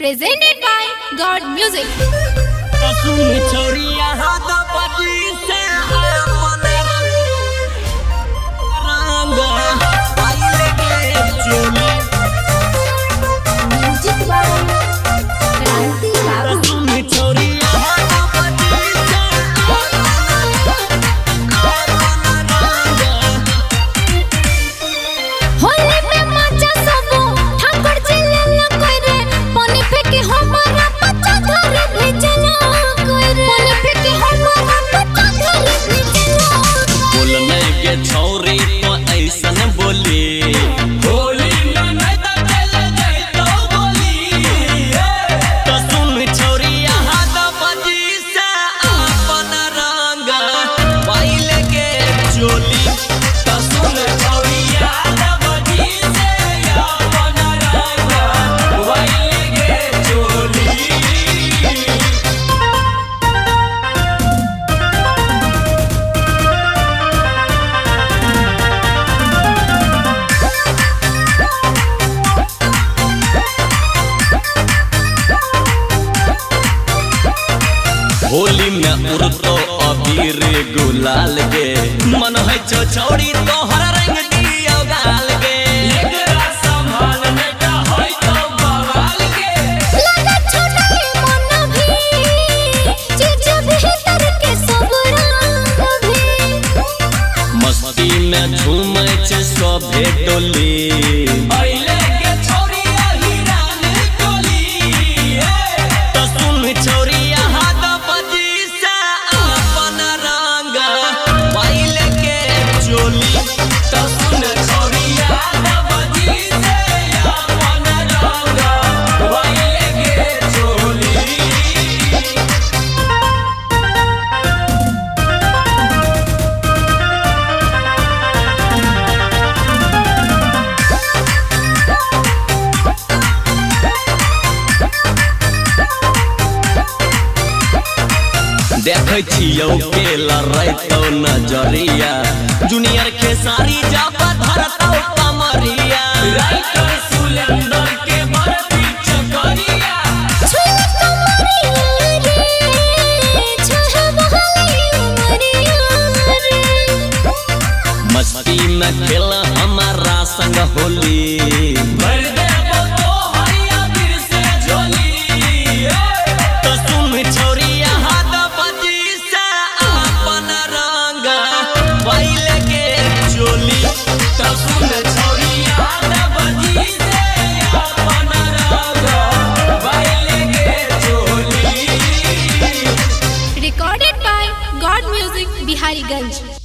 Presented by God Music. Music by Kranti Babu. Holi में मजा सबो ठाकुर जी लेला कोई रे पानी फेंके हमारा बच्चा घर भेजला कोई रे पानी फेंके हमारा बच्चा घर भेजला बोलने के छौरी तो ऐसन बोली होली में नहीं तो चले जाई तो बोली तो सुन छौरी यहाँ तो बजी से अपन रंग पाइल के चोली तो सुन छौरी यहाँ तो बजी से अपन रंग पाइल के चोली। होली में उड़तो अबीर गुलाल के मन है छौड़ी तोहर रंग दियो गाल के एकरा संभाल बेटा होय तो बवाल के लगा छोटा मन भी चीज भीतर के सब रंग भी मस्ती में झूमै छे सभे टोली अइले के छौरी हिरान टोली तो सुन छौरी देखै छियौ के लड़ैतौ नजरिया जूनियर के सारी जाप धरतौ कमरिया राइटर सुलेंदर के बरती चकरिया छुई कमरिया रे छह बहाली उमरिया रे मस्ती में खेल हमारा संग होली भर देबो तो हरिया फिर से झोली तो सुन छौरी Recorded by God Music, Bihariganj.